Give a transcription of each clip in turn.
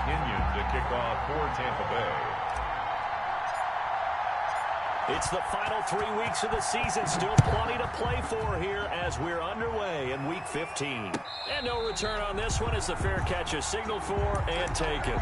Pinion to kick off for Tampa Bay. It's the final 3 weeks of the season. Still plenty to play for here as we're underway in Week 15. And no return on this one as the fair catch is signaled for and taken.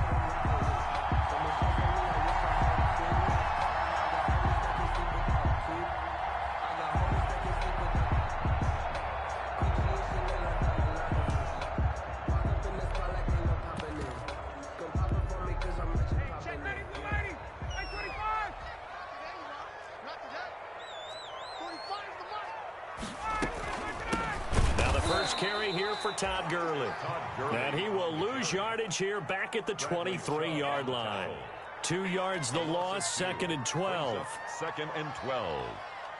Carry here for Todd Gurley. And he will lose yardage here back at the 23-yard line. 2 yards the loss, 2nd and 12. 2nd and 12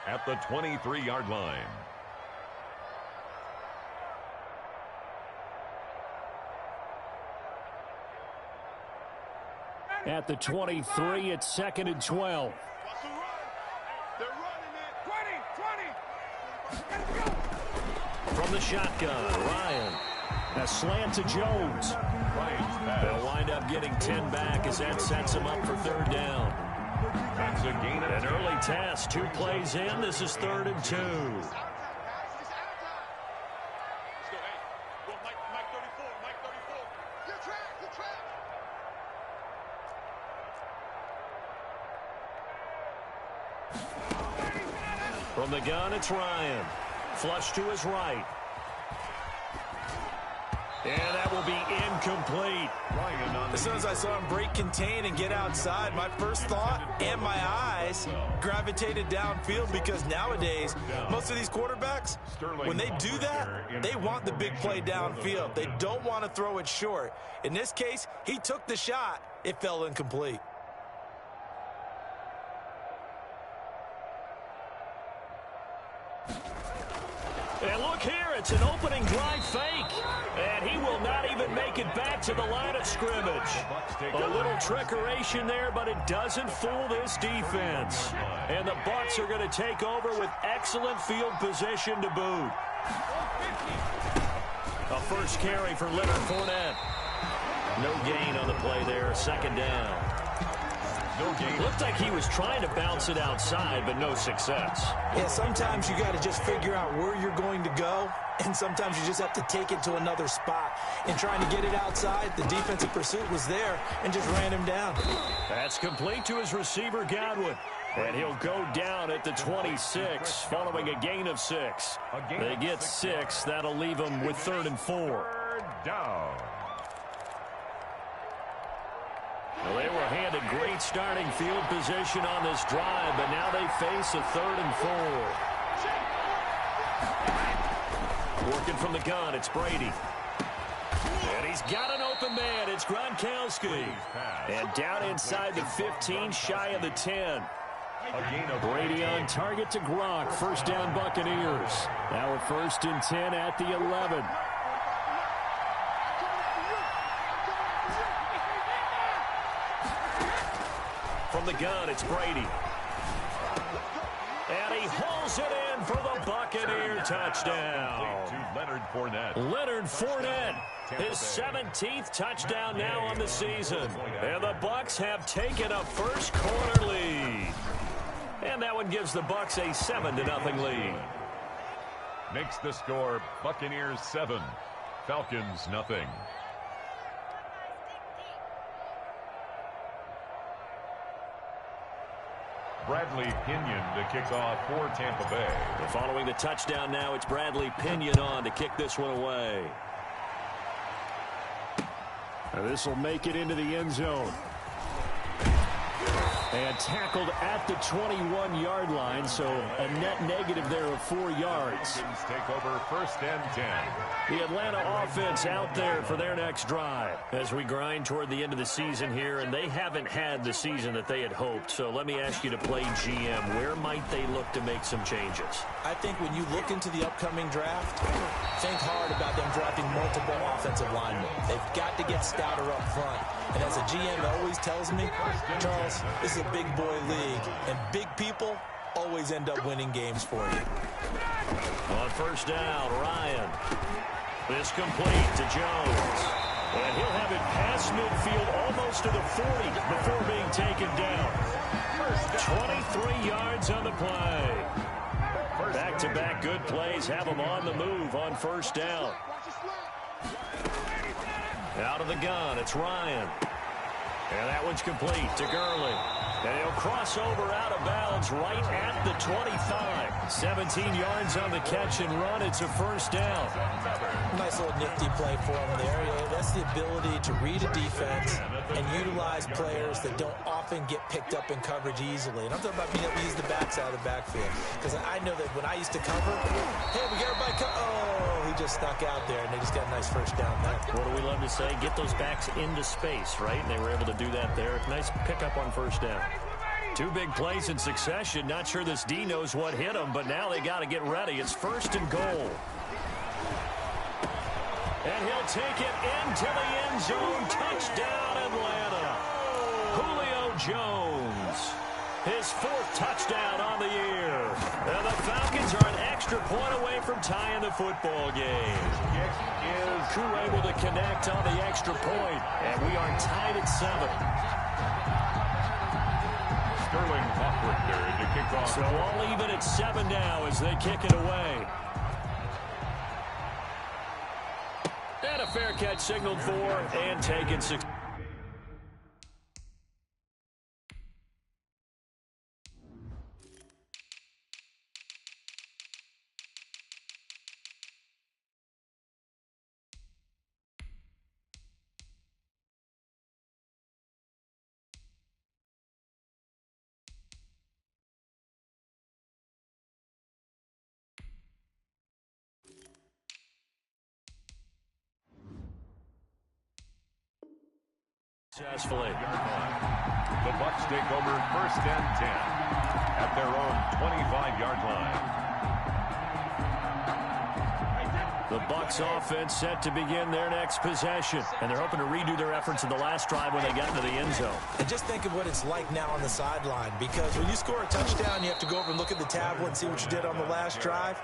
at the 23-yard line. At the 23, it's 2nd and 12. From the shotgun, Ryan. A slant to Jones. They'll wind up getting 10 back as that sets them up for 3rd down. That's a gain of An early test, 2 plays in. This is 3rd and 2. From the gun, it's Ryan. Flush to his right. And that will be incomplete. As soon as I saw him break contain and get outside, my first thought and my eyes gravitated downfield because nowadays, most of these quarterbacks, when they do that, they want the big play downfield. They don't want to throw it short. In this case, he took the shot. It fell incomplete. And look here, it's an opening drive fake. And he will not even make it back to the line of scrimmage. A little trickeration there, but it doesn't fool this defense. And the Bucs are going to take over with excellent field position to boot. A first carry for Leonard Fournette. No gain on the play there, 2nd down. Looked like he was trying to bounce it outside, but no success. Yeah, sometimes you got to just figure out where you're going to go, and sometimes you just have to take it to another spot. And trying to get it outside, the defensive pursuit was there and just ran him down. That's complete to his receiver, Godwin. And he'll go down at the 26, following a gain of 6. They get 6. That'll leave them with 3rd and 4. 3rd down. Well, they were handed great starting field position on this drive, but now they face a 3rd and 4. Working from the gun, it's Brady. And he's got an open man. It's Gronkowski. And down inside the 15, shy of the 10. Brady on target to Gronk. 1st down Buccaneers. Now a 1st and 10 at the 11. From the gun, it's Brady. And he hauls it in for the Buccaneer touchdown. Leonard Fournette. Leonard Fournette, his 17th touchdown now on the season. And the Bucs have taken a first-quarter lead. And that one gives the Bucs a 7-0 lead. Makes the score Buccaneers 7, Falcons nothing. Bradley Pinion to kick off for Tampa Bay. And following the touchdown now, it's Bradley Pinion on to kick this one away. This will make it into the end zone. And tackled at the 21-yard line, so a net negative there of 4 yards. Take over 1st and 10. The Atlanta offense out there for their next drive as we grind toward the end of the season here, and they haven't had the season that they had hoped. So let me ask you to play GM. Where might they look to make some changes? I think when you look into the upcoming draft, think hard about them drafting multiple offensive linemen. They've got to get stouter up front. And as a GM always tells me, Charles, this is a big boy league, and big people always end up winning games for you. On 1st down, Ryan. This complete to Jones. And he'll have it past midfield almost to the 40 before being taken down. 23 yards on the play. Back-to-back good plays have him on the move on first down. Out of the gun, it's Ryan. And that one's complete to Gurley. And he'll cross over out of bounds right at the 25. 17 yards on the catch and run. It's a first down. Nice little nifty play for him there. That's the ability to read a defense and utilize players that don't often get picked up in coverage easily. And I'm talking about being able to use the backside of the backfield. Because I know that when I used to cover, hey, we got everybody oh, he just snuck out there, and they just got a nice first down there. What do we love to say? Get those backs into space, right? And they were able to do that there. Nice pickup on first down. Two big plays in succession. Not sure this D knows what hit him, but now they got to get ready. It's first and goal. And he'll take it into the end zone. Touchdown, Atlanta. Julio Jones. His fourth touchdown on the year. And the Falcons are an extra point away from tying the football game. Crew able to connect on the extra point. And we are tied at 7. Sterling Hopwood there to kick off. So all even at 7 now as they kick it away. And a fair catch signaled for and taken 6. Successfully. The Bucs take over first and 10 at their own 25-yard line. The Bucs offense set to begin their next possession, and they're hoping to redo their efforts in the last drive when they got into the end zone. And just think of what it's like now on the sideline, because when you score a touchdown, you have to go over and look at the tablet and see what you did on the last drive.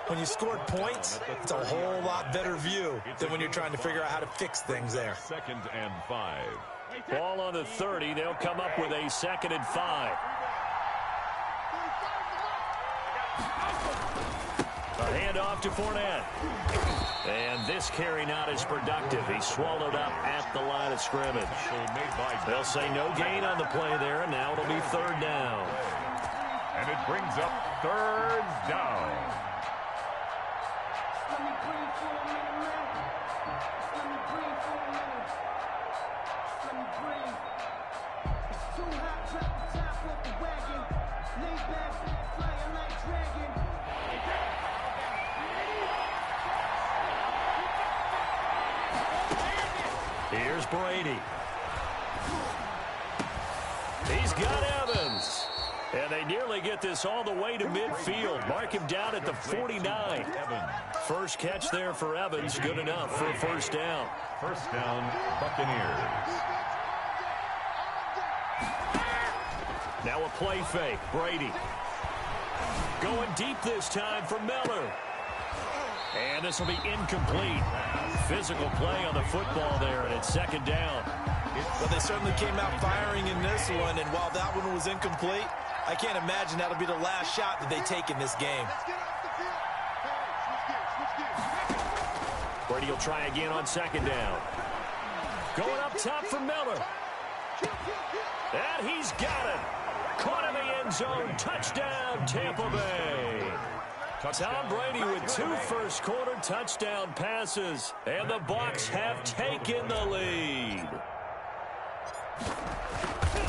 When you scored points, it's a whole lot better view than when you're trying to figure out how to fix things there. 2nd and 5. Ball on the 30. They'll come up with a 2nd and 5. A handoff to Fournette. And this carry not as productive. He swallowed up at the line of scrimmage. They'll say no gain on the play there, and now it'll be 3rd down. And it brings up 3rd down. Here's Brady. He's got Evans. And they nearly get this all the way to midfield. Mark him down at the 49. First catch there for Evans. Good enough for a first down. First down, Buccaneers. Now a play fake. Brady. Going deep this time for Miller. And this will be incomplete. Physical play on the football there, and it's 2nd down. Well, they certainly came out firing in this one, and while that one was incomplete, I can't imagine that'll be the last shot that they take in this game. Brady will try again on 2nd down. Going up top for Miller. And he's got it. Caught in the end zone. Touchdown, Tampa Bay. Tom Brady with 2 first-quarter touchdown passes. And the Bucs have taken the lead.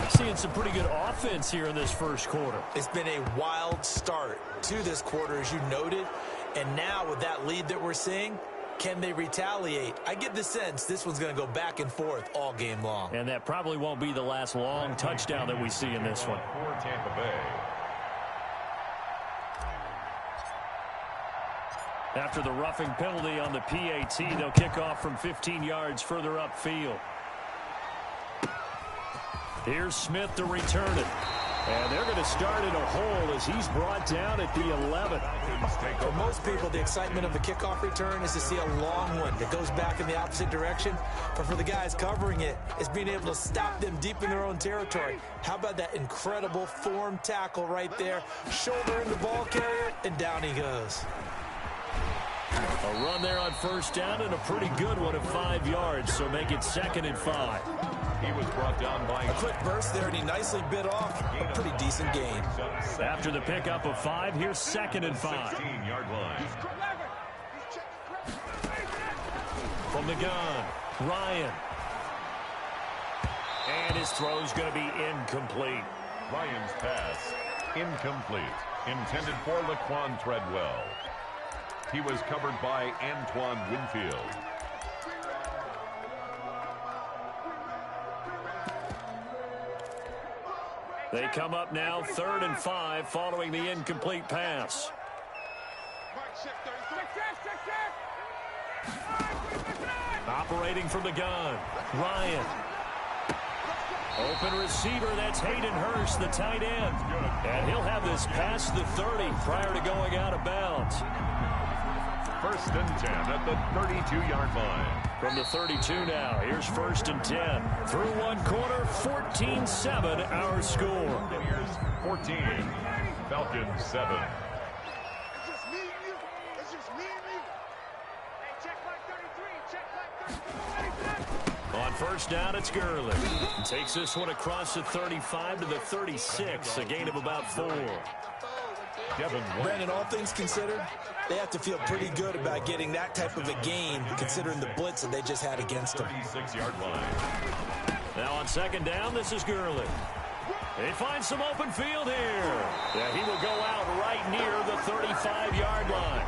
Seeing some pretty good offense here in this first quarter. It's been a wild start to this quarter, as you noted. And now with that lead that we're seeing, can they retaliate? I get the sense this one's going to go back and forth all game long. And that probably won't be the last long touchdown that we see in this one. For Tampa Bay. After the roughing penalty on the PAT, they'll kick off from 15 yards further upfield. Here's Smith to return it. And they're going to start in a hole as he's brought down at the 11. For most people, the excitement of the kickoff return is to see a long one that goes back in the opposite direction. But for the guys covering it, it's being able to stop them deep in their own territory. How about that incredible form tackle right there? Shoulder in the ball carrier, and down he goes. A run there on first down and a pretty good one of 5 yards, so make it 2nd and 5. He was brought down by a quick burst there, and he nicely bit off a pretty decent gain. After the pickup of 5, here's 2nd and 5. 16-yard line. From the gun, Ryan. And his throw's going to be incomplete. Ryan's pass, incomplete. Intended for Laquan Treadwell. He was covered by Antoine Winfield. They come up now 3rd and 5 following the incomplete pass. Operating from the gun, Ryan. Open receiver, that's Hayden Hurst, the tight end. And he'll have this past the 30 prior to going out of bounds. 1st and 10 at the 32-yard line. From the 32 now, here's 1st and 10. Through one quarter, 14-7 our score. Here's 14, Falcons 7. On first down, it's Gurley. Takes this one across the 35 to the 36, a gain of about 4. Brandon, all things considered, they have to feel pretty good about getting that type of a gain, considering the blitz that they just had against them. 36-yard line. Now on 2nd down, this is Gurley. He finds some open field here. Yeah, he will go out right near the 35-yard line.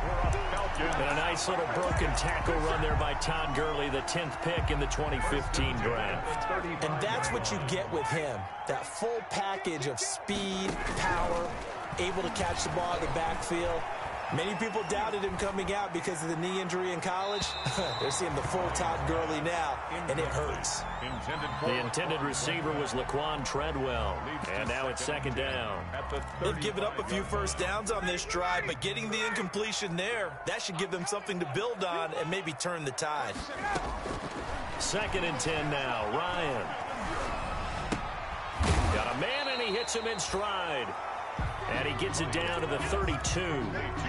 And a nice little broken tackle run there by Todd Gurley, the 10th pick in the 2015 draft. And that's what you get with him, that full package of speed, power, able to catch the ball in the backfield. Many people doubted him coming out because of the knee injury in college. They're seeing the full Todd Gurley now, and it hurts. The intended receiver was Laquan Treadwell, and now it's 2nd down. They've given up a few first downs on this drive, but getting the incompletion there, that should give them something to build on and maybe turn the tide. 2nd and 10 now, Ryan. Got a man, and he hits him in stride. And he gets it down to the 32.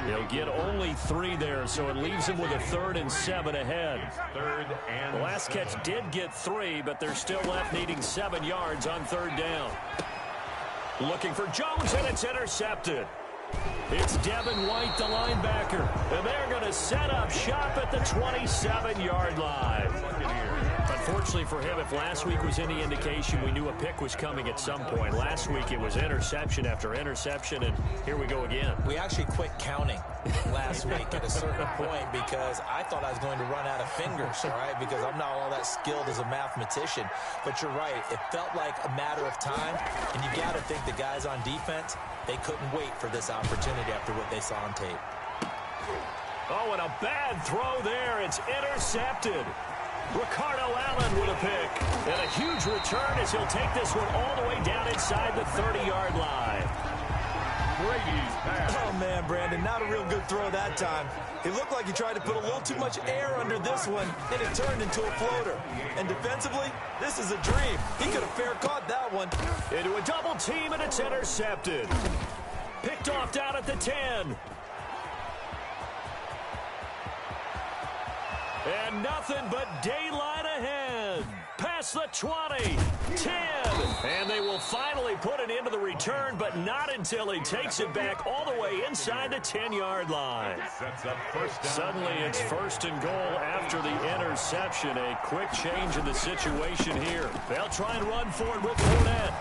He'll get only 3 there, so it leaves him with a 3rd and 7 ahead. The last catch did get 3, but they're still left needing 7 yards on 3rd down. Looking for Jones, and it's intercepted. It's Devin White, the linebacker, and they're going to set up shop at the 27-yard line. Unfortunately for him, if last week was any indication, we knew a pick was coming at some point. Last week it was interception after interception, and here we go again. We actually quit counting last week at a certain point because I thought I was going to run out of fingers, all right, because I'm not all that skilled as a mathematician. But you're right, it felt like a matter of time, and you got to think the guys on defense, they couldn't wait for this opportunity after what they saw on tape. Oh, and a bad throw there. It's intercepted. Ricardo Allen with a pick. And a huge return as he'll take this one all the way down inside the 30-yard line. Brady's pass. Oh, man, Brandon, not a real good throw that time. It looked like he tried to put a little too much air under this one, and it turned into a floater. And defensively, this is a dream. He could have fair caught that one. Into a double team, and it's intercepted. Picked off down at the 10. And nothing but daylight ahead. Past the 20, 10. And they will finally put an end to the return, but not until he takes it back all the way inside the 10-yard line. Suddenly it's 1st and goal after the interception. A quick change in the situation here. They'll try and run forward with Fournette.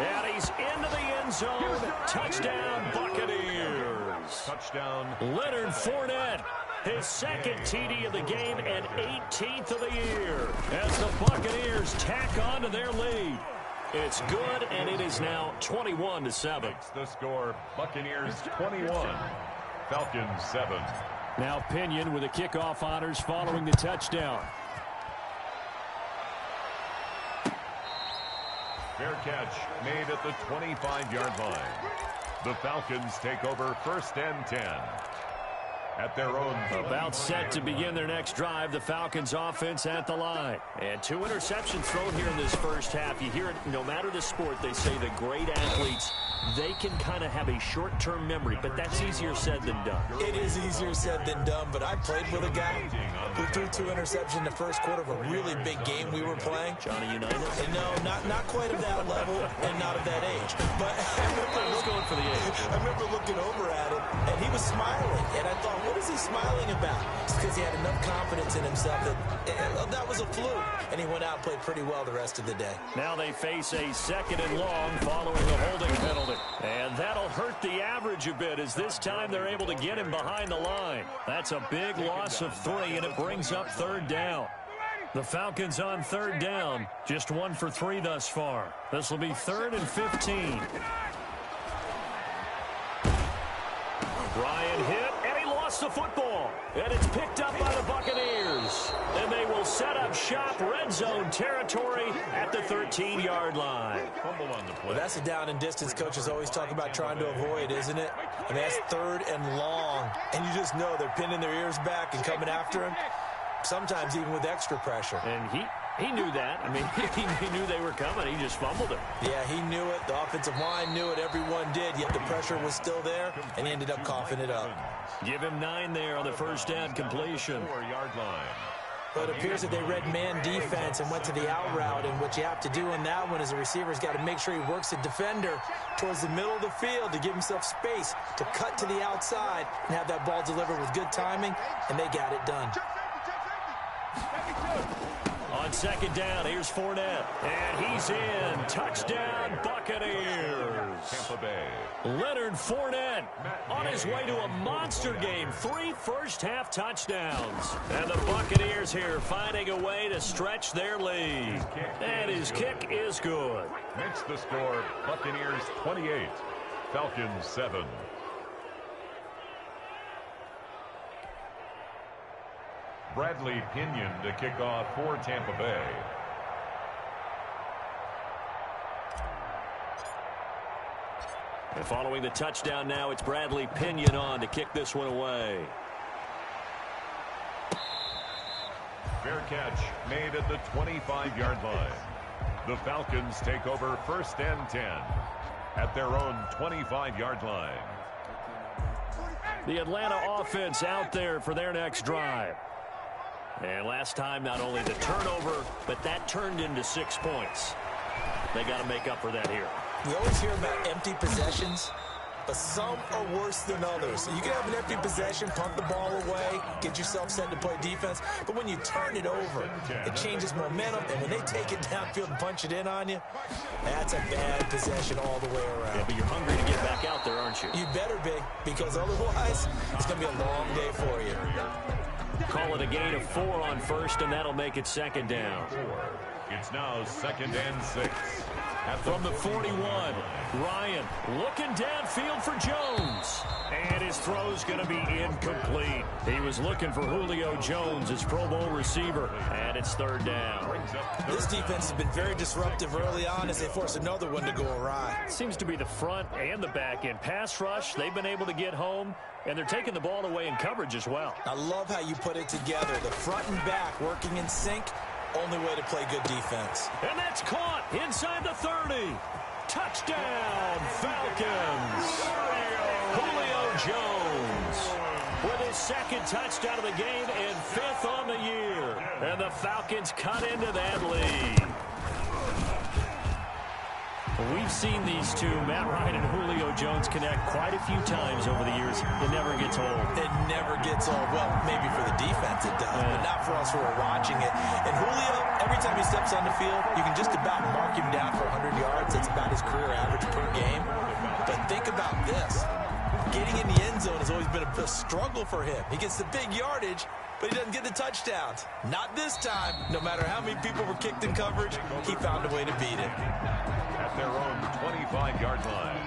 And he's into the end zone. Touchdown, Buccaneers. Touchdown. Leonard Fournette. His 2nd TD of the game and 18th of the year as the Buccaneers tack on to their lead. It's good, and it is now 21-7. The score, Buccaneers 21, Falcons 7. Now Pinion with the kickoff honors following the touchdown. Fair catch made at the 25-yard line. The Falcons take over 1st and 10. At their own. About set to begin their next drive, the Falcons offense at the line. And 2 interceptions thrown here in this first half. You hear it, no matter the sport, they say the great athletes, they can kind of have a short-term memory, but that's easier said than done. It is easier said than done, but I played with a guy who threw 2 interceptions in the first quarter of a really big game we were playing. Johnny Unitas? And no, not quite of that level and not of that age. But I was going for the age. I remember looking over at him, and he was smiling. And I thought, what is he smiling about? It's because he had enough confidence in himself that was a fluke. And he went out and played pretty well the rest of the day. Now they face a 2nd and long following the holding penalty. And that'll hurt the average a bit as this time they're able to get him behind the line. That's a big loss of 3, and it brings up 3rd down. The Falcons on 3rd down, just 1 for 3 thus far. This will be 3rd and 15. Ryan hit, and he lost the football. And it's picked up by the Buccaneers. And they will set up shop red zone territory at the 13-yard line. Well, that's a down and distance coaches always talk about trying to avoid, isn't it? And that's 3rd and long. And you just know they're pinning their ears back and coming after him, sometimes even with extra pressure. And he knew that. I mean, he knew they were coming. He just fumbled it. Yeah, he knew it. The offensive line knew it. Everyone did, yet the pressure was still there, and he ended up coughing it up. Give him 9 there on the first down completion. 4-yard line. But it appears that they read man defense and went to the out route, and what you have to do in that one is the receiver's got to make sure he works the defender towards the middle of the field to give himself space to cut to the outside and have that ball delivered with good timing, and they got it done. On 2nd down, here's Fournette. And he's in. Touchdown, Buccaneers. Tampa Bay. Leonard Fournette on his way to a monster game. 3 first-half touchdowns. And the Buccaneers here finding a way to stretch their lead. And his kick is good. Makes the score Buccaneers 28, Falcons 7. Bradley Pinion to kick off for Tampa Bay. And following the touchdown now, it's Bradley Pinion on to kick this one away. Fair catch made at the 25-yard line. The Falcons take over 1st and 10 at their own 25-yard line. The Atlanta offense out there for their next drive. And last time, not only the turnover, but that turned into 6 points. They got to make up for that here. We always hear about empty possessions, but some are worse than others. You can have an empty possession, punt the ball away, get yourself set to play defense, but when you turn it over, it changes momentum, and when they take it downfield and punch it in on you, that's a bad possession all the way around. Yeah, but you're hungry to get back out there, aren't you? You better be, because otherwise, it's going to be a long day for you. Call it a gain of 4 on 1st, and that'll make it 2nd down. It's now 2nd and 6. From the 41, Ryan looking downfield for Jones. And his throw's going to be incomplete. He was looking for Julio Jones, his Pro Bowl receiver, and it's 3rd down. This defense has been very disruptive early on as they force another one to go awry. Seems to be the front and the back end. Pass rush, they've been able to get home, and they're taking the ball away in coverage as well. I love how you put it together. The front and back working in sync. Only way to play good defense. And that's caught inside the 30. Touchdown, Falcons. Julio Jones with his 2nd touchdown of the game and 5th on the year. And the Falcons cut into that lead. We've seen these two, Matt Ryan and Julio Jones, connect quite a few times over the years. It never gets old. It never gets old. Well, maybe for the defense it does, but not for us who are watching it. And Julio, every time he steps on the field, you can just about mark him down for 100 yards. That's about his career average per game. But think about this. Getting in the end zone has always been a struggle for him. He gets the big yardage, but he doesn't get the touchdowns. Not this time. No matter how many people were kicked in coverage, he found a way to beat it. At their own 25-yard line.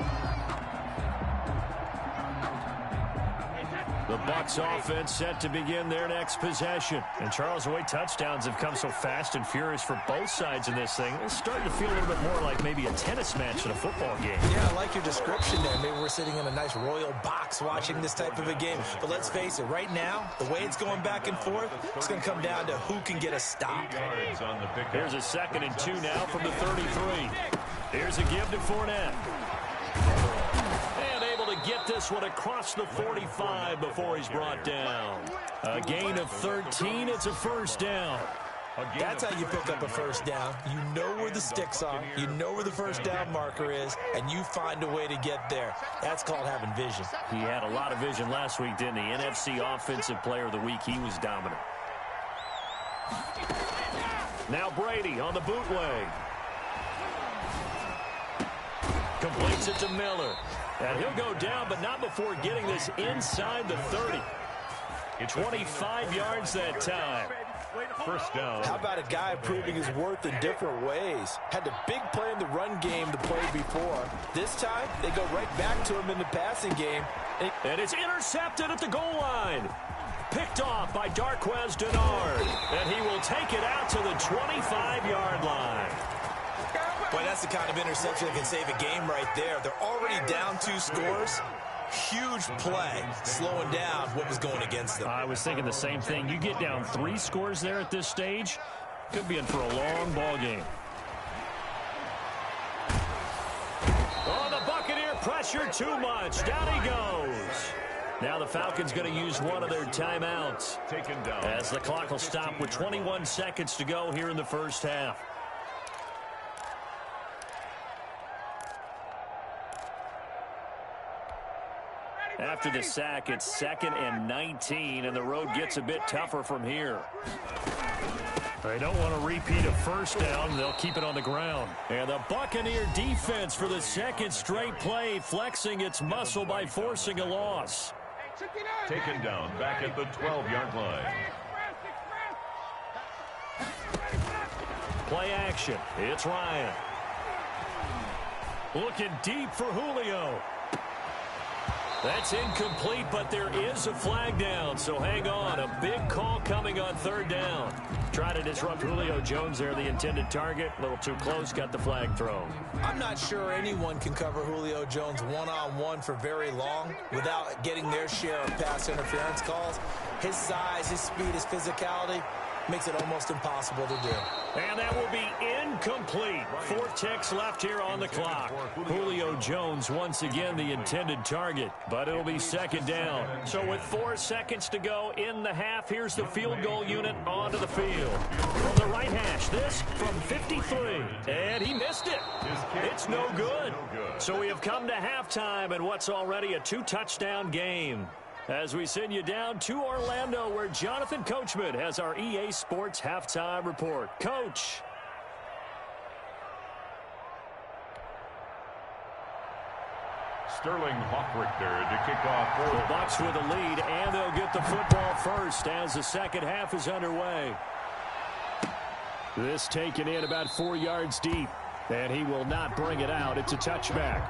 The Bucs offense set to begin their next possession. And Charles, the way touchdowns have come so fast and furious for both sides in this thing, it's starting to feel a little bit more like maybe a tennis match than a football game. Yeah, I like your description there. Maybe we're sitting in a nice royal box watching this type of a game. But let's face it, right now, the way it's going back and forth, it's going to come down to who can get a stop. Here's a 2nd and 2 now from the 33. Here's a give to Fournette. And able to get this one across the 45 before he's brought down. A gain of 13. It's a first down. That's how you pick up a first down. You know where the sticks are. You know where the first down marker is, and you find a way to get there. That's called having vision. He had a lot of vision last week, didn't he? NFC Offensive Player of the Week. He was dominant. Now Brady on the bootleg. Completes it to Miller. And he'll go down, but not before getting this inside the 30. 25 yards that time. First down. How about a guy proving his worth in different ways? Had the big play in the run game the play before. This time, they go right back to him in the passing game. And it's intercepted at the goal line. Picked off by Darquez Denard. And he will take it out to the 25-yard line. Boy, that's the kind of interception that can save a game right there. They're already down 2 scores. Huge play, slowing down what was going against them. I was thinking the same thing. You get down 3 scores there at this stage, could be in for a long ball game. Oh, the Buccaneer pressure too much. Down he goes. Now the Falcons going to use one of their timeouts. Taken down. As the clock will stop with 21 seconds to go here in the first half. After the sack, it's 2nd and 19, and the road gets a bit tougher from here. They don't want to repeat a first down. They'll keep it on the ground. And the Buccaneer defense for the 2nd straight play, flexing its muscle by forcing a loss. Taken down back at the 12-yard line. Play action. It's Ryan. Looking deep for Julio. That's incomplete, but there is a flag down, so hang on. A big call coming on 3rd down. Try to disrupt Julio Jones there, the intended target. A little too close, got the flag thrown. I'm not sure anyone can cover Julio Jones one-on-one for very long without getting their share of pass interference calls. His size, his speed, his physicality makes it almost impossible to do. And that will be incomplete. 4 ticks left here on the clock. Julio Jones once again the intended target, but it'll be 2nd down. So with 4 seconds to go in the half, here's the field goal unit onto the field. From the right hash, this from 53. And he missed it. It's no good. So we have come to halftime in what's already a 2-touchdown game. As we send you down to Orlando, where Jonathan Coachman has our EA Sports Halftime Report. Coach. Sterling Hawkrichter to kick off for the Bucs with a lead, and they'll get the football first as the 2nd half is underway. This taken in about 4 yards deep, and he will not bring it out. It's a touchback.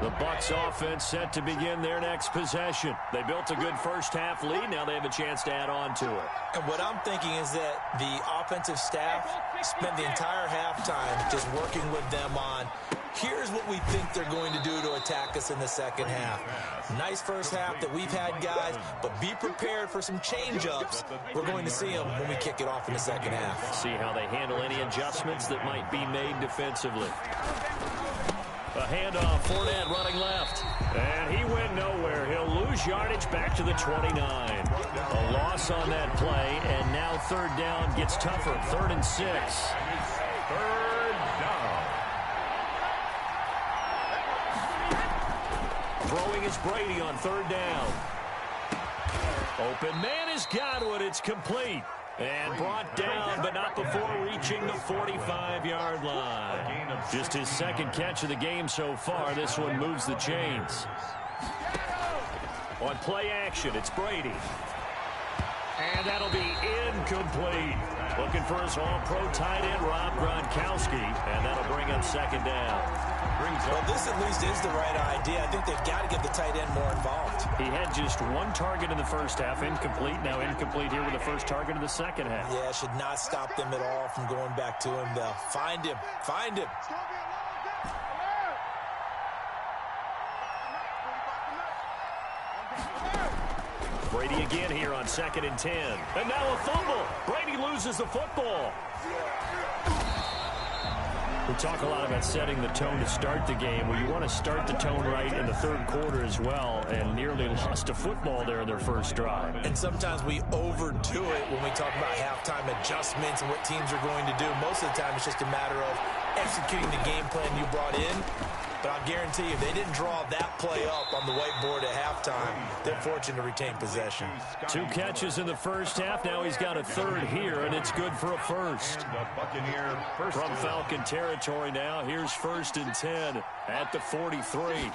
The Bucs offense set to begin their next possession. They built a good first half lead. Now they have a chance to add on to it. And what I'm thinking is that the offensive staff spent the entire halftime just working with them on, here's what we think they're going to do to attack us in the 2nd half. Nice first half that we've had, guys, but be prepared for some change-ups. We're going to see them when we kick it off in the 2nd half. See how they handle any adjustments that might be made defensively. A handoff, Fournette running left. And he went nowhere. He'll lose yardage back to the 29. A loss on that play, and now 3rd down gets tougher. 3rd and 6. 3rd down. Throwing is Brady on 3rd down. Open man has got it. It's complete. And brought down, but not before reaching the 45-yard line. Just his second catch of the game so far. This one moves the chains. On play action, it's Brady. And that'll be incomplete. Looking for his all-pro tight end, Rob Gronkowski. And that'll bring up second down. Well, this at least is the right idea. I think they've got to get the tight end more involved. He had just one target in the first half, incomplete. Now incomplete here with the first target of the second half. Yeah, should not stop them at all from going back to him. They'll find him. Find him. Brady again here on 2nd and 10. And now a fumble. Brady loses the football. We talk a lot about setting the tone to start the game. Well, you want to start the tone right in the third quarter as well, and nearly lost a football there in their first drive. And sometimes we overdo it when we talk about halftime adjustments and what teams are going to do. Most of the time it's just a matter of executing the game plan you brought in. But I'll guarantee you, if they didn't draw that play up on the whiteboard at halftime, they're fortunate to retain possession. 2 catches in the first half. Now he's got a third here, and it's good for a first. From Falcon territory now, here's 1st and 10 at the 43.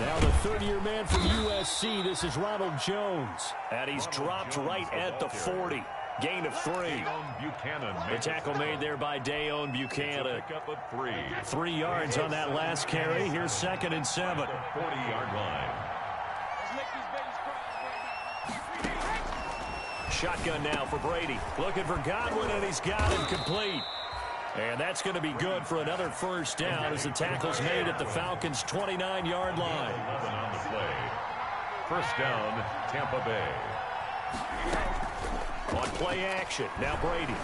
Now the third-year man from USC, this is Ronald Jones. And he's dropped right at the 40. Gain of 3. The tackle made there by Dayon Buchanan. 3 yards on that last carry. Here's 2nd and 7. 40-yard line. Shotgun now for Brady. Looking for Godwin, and he's got him complete. And that's going to be good for another first down as the tackle's made at the Falcons' 29-yard line. 11 on the play. First down, Tampa Bay. On play action, now Brady.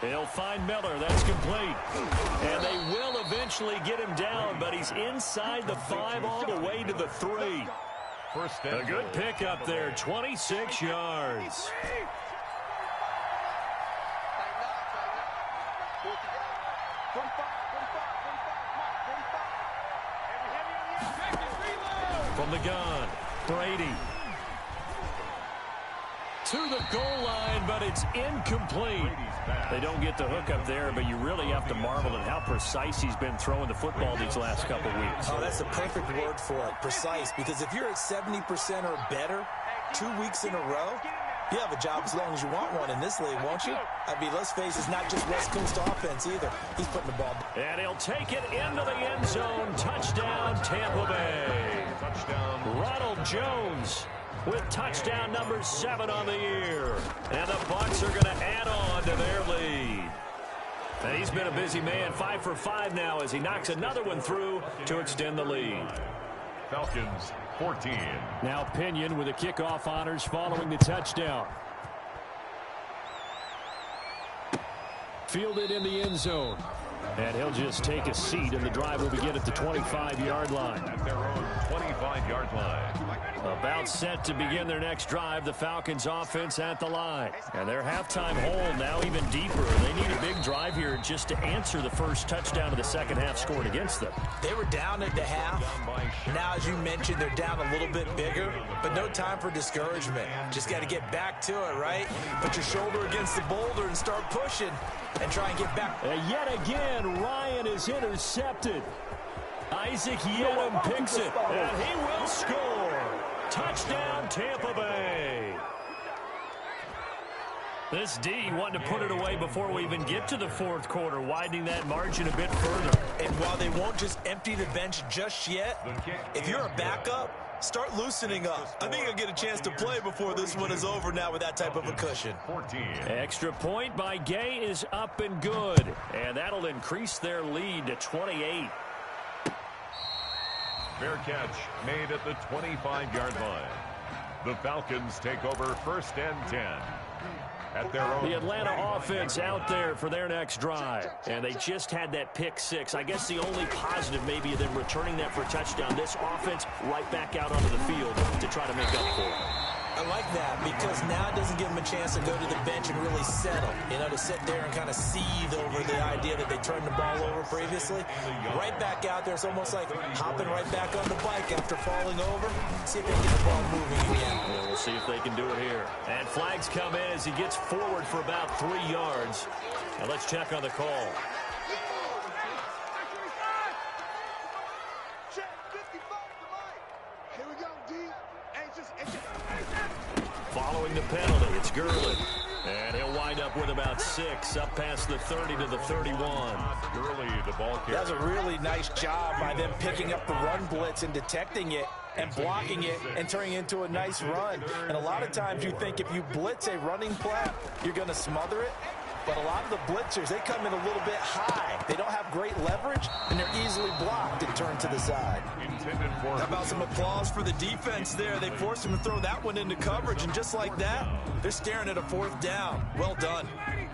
They'll find Miller. That's complete. And they will eventually get him down, but he's inside the 5 all the way to the 3. A good pickup there, 26 yards. From the gun, Brady. To the goal line, but it's incomplete. They don't get the hook up there, but you really have to marvel at how precise he's been throwing the football these last couple weeks. Oh, that's the perfect word for it, precise, because if you're at 70% or better 2 weeks in a row, you have a job as long as you want one in this league, won't you? I mean, let's face it, it's not just West Coast offense either. He's putting the ball. And he'll take it into the end zone. Touchdown, Tampa Bay. Touchdown, Ronald Jones with touchdown number 7 on the year. And the Bucs are going to add on to their lead. And he's been a busy man, 5 for 5 now as he knocks another one through to extend the lead. Falcons 14. Now Pinion with the kickoff honors following the touchdown. Fielded in the end zone. And he'll just take a seat, and the drive will begin at the 25-yard line. At their own 25-yard line. About set to begin their next drive, the Falcons offense at the line. And their halftime hole now even deeper. They need a big drive here just to answer the first touchdown of the second half scored against them. They were down at the half. Now, as you mentioned, they're down a little bit bigger, but no time for discouragement. Just got to get back to it, right? Put your shoulder against the boulder and start pushing and try and get back. Yet again, Ryan is intercepted. Isaac Yedem picks it, and he will score. Touchdown, Tampa Bay. This D wanting to put it away before we even get to the fourth quarter, widening that margin a bit further. And while they won't just empty the bench just yet, if you're a backup, start loosening up. I think you'll get a chance to play before this one is over now with that type of a cushion. 14. Extra point by Gay is up and good. And that'll increase their lead to 28. Fair catch made at the 25-yard line. The Falcons take over 1st and 10. At their own. The Atlanta offense out there for their next drive. And they just had that pick 6. I guess the only positive maybe of them returning that for a touchdown. This offense right back out onto the field to try to make up for it. I like that because now it doesn't give them a chance to go to the bench and really settle, to sit there and kind of seethe over the idea that they turned the ball over previously. Right back out there. It's almost like hopping right back on the bike after falling over. See if they can get the ball moving again. Yeah, we'll see if they can do it here. And flags come in as he gets forward for about 3 yards. Now let's check on the call. Following the penalty, it's Gurley. And he'll wind up with about 6, up past the 30 to the 31. Gurley, the ball carrier. That's a really nice job by them picking up the run blitz and detecting it and blocking it and turning it into a nice run. And a lot of times you think if you blitz a running play, you're going to smother it. But a lot of the blitzers, they come in a little bit high. They don't have great leverage, and they're easily blocked and turned to the side. How about some applause for the defense there? They forced him to throw that one into coverage, and just like that, they're staring at a 4th down. Well done.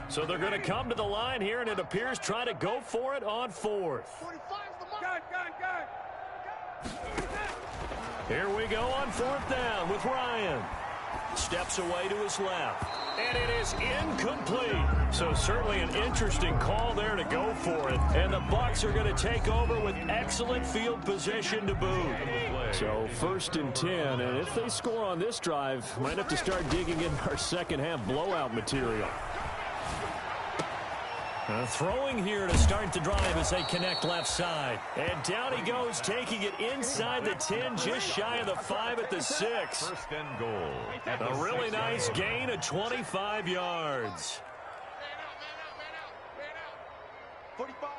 So they're going to come to the line here, and it appears try to go for it on 4th. Here we go on 4th down with Ryan. Steps away to his left. And it is incomplete. So certainly an interesting call there to go for it. And the Bucs are going to take over with excellent field position to boot. So 1st and 10. And if they score on this drive, might have to start digging in our second half blowout material. Throwing here to start the drive as they connect left side. And down he goes, taking it inside the 10, just shy of the 5 at the 6. 1st and goal. A really nice gain of 25 yards. 45,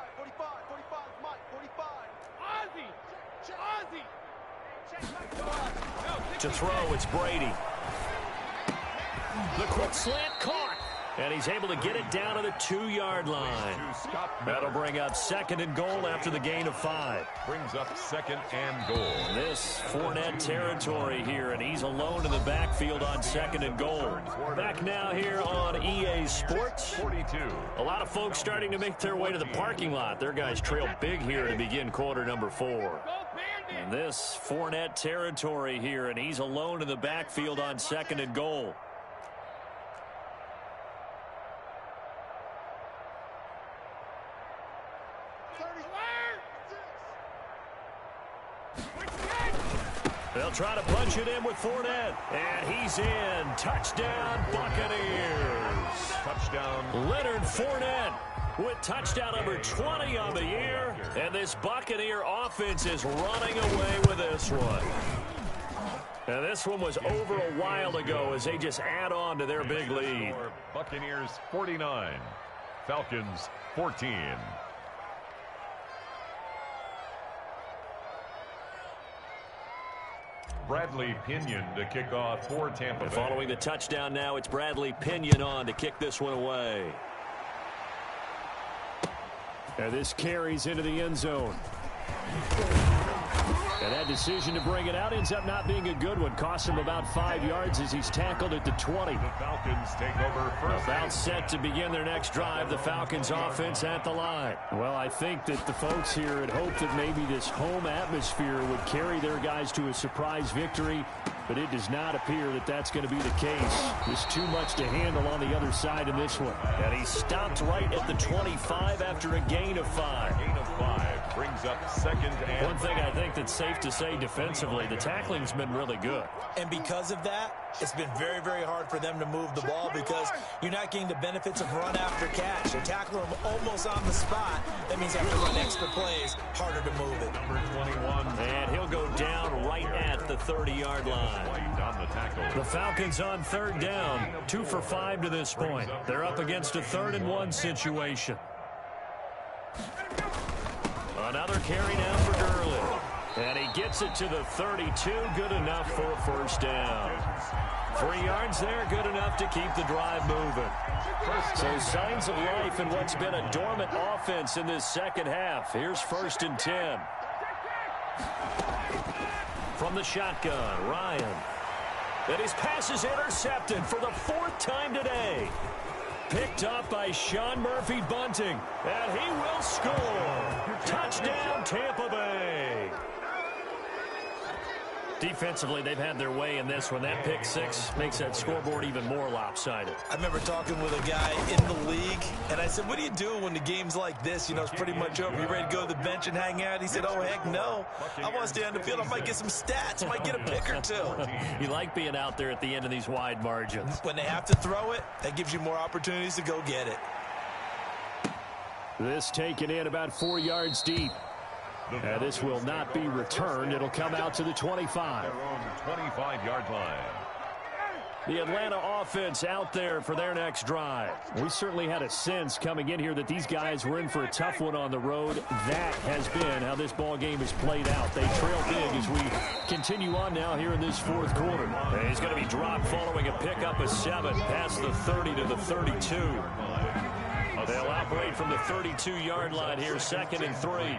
Mike, 45. To throw, it's Brady. The quick slant caught. And he's able to get it down to the 2-yard line. That'll bring up 2nd and goal after the gain of 5. Brings up 2nd and goal. This Fournette territory here, and he's alone in the backfield on 2nd and goal. Back now here on EA Sports. 42. A lot of folks starting to make their way to the parking lot. Their guys trail big here to begin quarter number 4. And this Fournette territory here, and he's alone in the backfield on 2nd and goal. They'll try to punch it in with Fournette. And he's in. Touchdown, Buccaneers. Touchdown. Leonard Fournette with touchdown number 20 on the year. And this Buccaneer offense is running away with this one. And this one was over a while ago as they just add on to their big lead. Buccaneers 49. Falcons 14. Bradley Pinion to kick off for Tampa Bay. Following the touchdown now, it's Bradley Pinion on to kick this one away. And this carries into the end zone. And that decision to bring it out ends up not being a good one. Cost him about 5 yards as he's tackled at the 20. The Falcons take over first. About set to begin their next drive. The Falcons offense at the line. Well, I think that the folks here had hoped that maybe this home atmosphere would carry their guys to a surprise victory, but it does not appear that that's going to be the case. There's too much to handle on the other side in this one. And he stopped right at the 25 after a gain of 5. Gain of 5 brings up 2nd and... One thing I think that's safe to say defensively, the tackling's been really good. And because of that, it's been very, very hard for them to move the ball because you're not getting the benefits of run after catch. They tackle them almost on the spot. That means they have to run extra plays, harder to move it. Number 21. And he'll go down right at the 30-yard line. On the tackle. The Falcons on 3rd down, 2 for 5 to this point. They're up against a 3rd and 1 situation. Another carry now for Gurley. And he gets it to the 32, good enough for a 1st down. 3 yards there, good enough to keep the drive moving. So signs of life in what's been a dormant offense in this second half. Here's 1st and 10. From the shotgun, Ryan. And his pass is intercepted for the 4th time today. Picked up by Sean Murphy Bunting. And he will score. Touchdown, Tampa Bay. Defensively, they've had their way in this one. That pick six makes that scoreboard even more lopsided. I remember talking with a guy in the league, and I said, what do you do when the game's like this? You know, it's pretty much over. You ready to go to the bench and hang out? He said, oh, heck no. I want to stay on the field. I might get some stats. I might get a pick or two. You like being out there at the end of these wide margins. When they have to throw it, that gives you more opportunities to go get it. This taken in about 4 yards deep. This will not be returned. It'll come out to the 25. Their own 25-yard line. The Atlanta offense out there for their next drive. We certainly had a sense coming in here that these guys were in for a tough one on the road. That has been how this ball game has played out. They trail big as we continue on now here in this fourth quarter. He's going to be dropped following a pickup of 7 past the 30 to the 32. They'll operate from the 32-yard line here, 2nd and 3.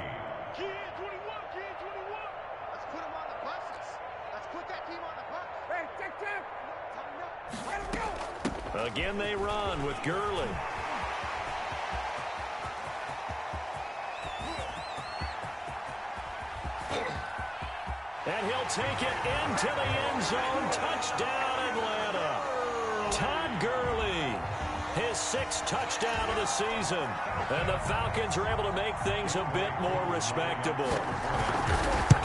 Again, they run with Gurley. And he'll take it into the end zone. Touchdown, Atlanta. Todd Gurley, his 6th touchdown of the season. And the Falcons are able to make things a bit more respectable.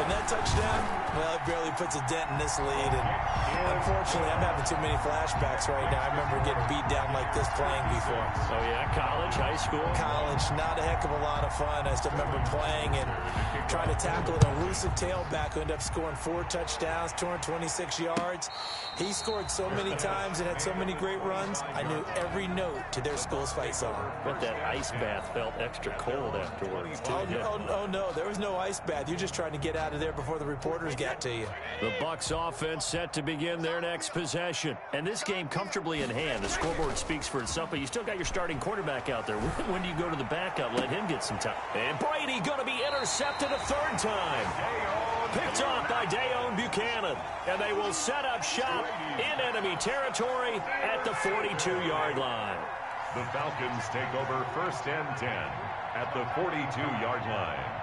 And that touchdown, well, it barely puts a dent in this lead. And unfortunately, I'm having too many flashbacks right now. I remember getting beat down like this playing before. Oh, yeah? College, high school? College, not a heck of a lot of fun. I still remember playing and trying to tackle an elusive tailback who ended up scoring 4 touchdowns, 226 yards. He scored so many times and had so many great runs, I knew every note to their school's fight song. But that ice bath felt extra cold afterwards, too. Oh, no, there was no ice bath. You're just trying to get out of there before the reporters got to you. The Bucs offense set to begin their next possession. And this game comfortably in hand. The scoreboard speaks for itself, but you still got your starting quarterback out there. When do you go to the backup? Let him get some time. And Brady going to be intercepted a 3rd time. Picked off by Dayon Buchanan. And they will set up shop in enemy territory at the 42-yard line. The Falcons take over 1st and 10 at the 42-yard line.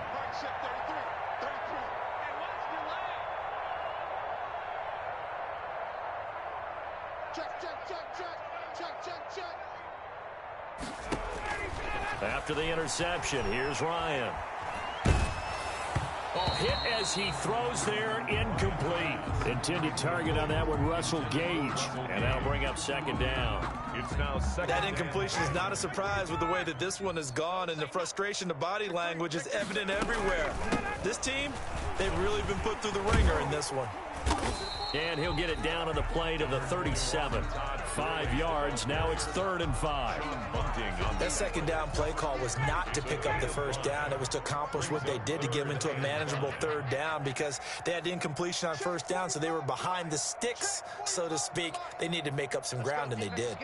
After the interception, here's Ryan. Oh, hit as he throws there, incomplete. Intended target on that one, Russell Gage. And that'll bring up 2nd down. It's now 2nd. That incompletion is not a surprise with the way that this one has gone, and the frustration, the body language is evident everywhere. This team, they've really been put through the ringer in this one. And he'll get it down on the play to the 37. 5 yards. Now it's 3rd and 5. That 2nd down play call was not to pick up the 1st down. It was to accomplish what they did to get them into a manageable 3rd down because they had incompletion on 1st down, so they were behind the sticks, so to speak. They needed to make up some ground, and they did.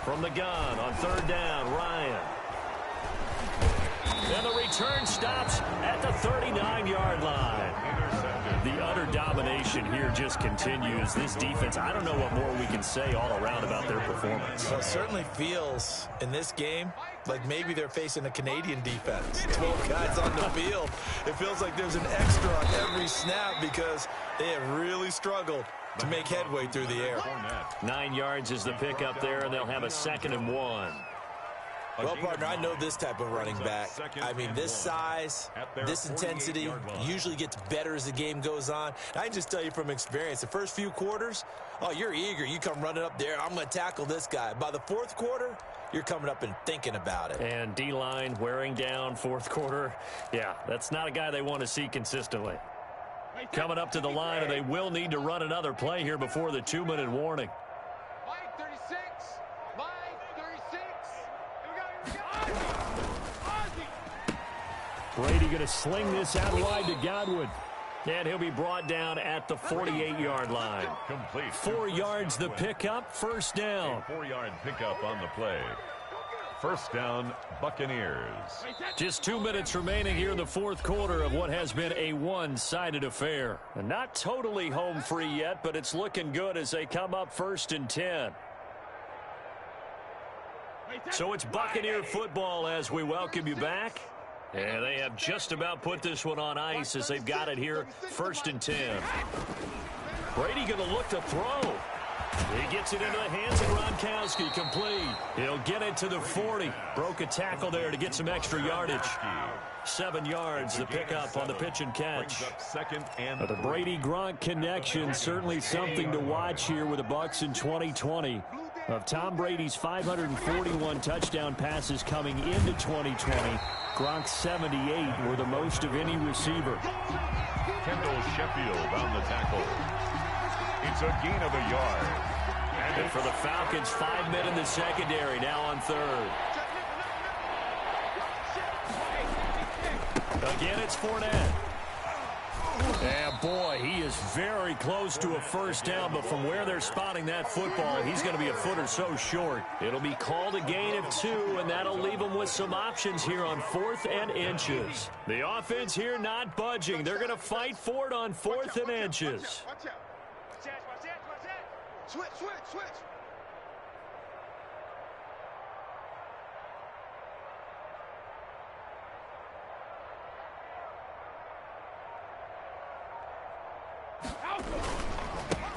From the gun on 3rd down, Ryan. And the return stops at the 39-yard line. The utter domination here just continues. This defense, I don't know what more we can say all around about their performance. Well, it certainly feels in this game like maybe they're facing a Canadian defense. 12 guys on the field. It feels like there's an extra on every snap because they have really struggled to make headway through the air. 9 yards is the pickup there, and they'll have a 2nd and 1. Well, partner, I know this type of running back. I mean, this size, this intensity usually gets better as the game goes on. I can just tell you from experience, the first few quarters, oh, you're eager. You come running up there, I'm going to tackle this guy. By the 4th quarter, you're coming up and thinking about it. And D-line wearing down 4th quarter. Yeah, that's not a guy they want to see consistently. Coming up to the line, and they will need to run another play here before the 2-minute warning. Brady going to sling this out wide to Godwin. And he'll be brought down at the 48-yard line. Complete. 4 yards the pickup, 1st down. 4-yard pickup on the play. 1st down, Buccaneers. Just 2 minutes remaining here in the 4th quarter of what has been a one-sided affair. And not totally home free yet, but it's looking good as they come up 1st and 10. So it's Buccaneer football as we welcome you back. And they have just about put this one on ice as they've got it here, 1st and 10. Brady going to look to throw. He gets it into the hands of Gronkowski, complete. He'll get it to the 40. Broke a tackle there to get some extra yardage. 7 yards, the pickup on the pitch and catch. The Brady-Gronk connection, certainly something to watch here with the Bucs in 2020. Of Tom Brady's 541 touchdown passes coming into 2020, Gronk's 78 were the most of any receiver. Kendall Sheffield on the tackle. It's a gain of a yard. And for the Falcons, 5 men in the secondary, now on 3rd. Again, it's Fournette. And boy, he is very close to a first down, but from where they're spotting that football, he's going to be a foot or so short. It'll be called a gain of 2, and that'll leave them with some options here on 4th and inches. The offense here not budging. They're going to fight for it on 4th and inches. Switch.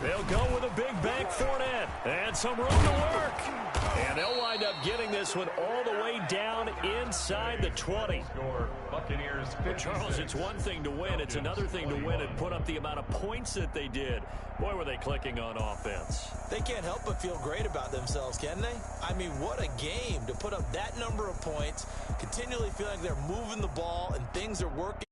They'll go with a big bank Fournette and some room to work. And they'll wind up getting this one all the way down inside the 20. Buccaneers. Charles, it's one thing to win. It's another thing to win and put up the amount of points that they did. Boy, were they clicking on offense. They can't help but feel great about themselves, can they? I mean, what a game to put up that number of points, continually feel like they're moving the ball and things are working.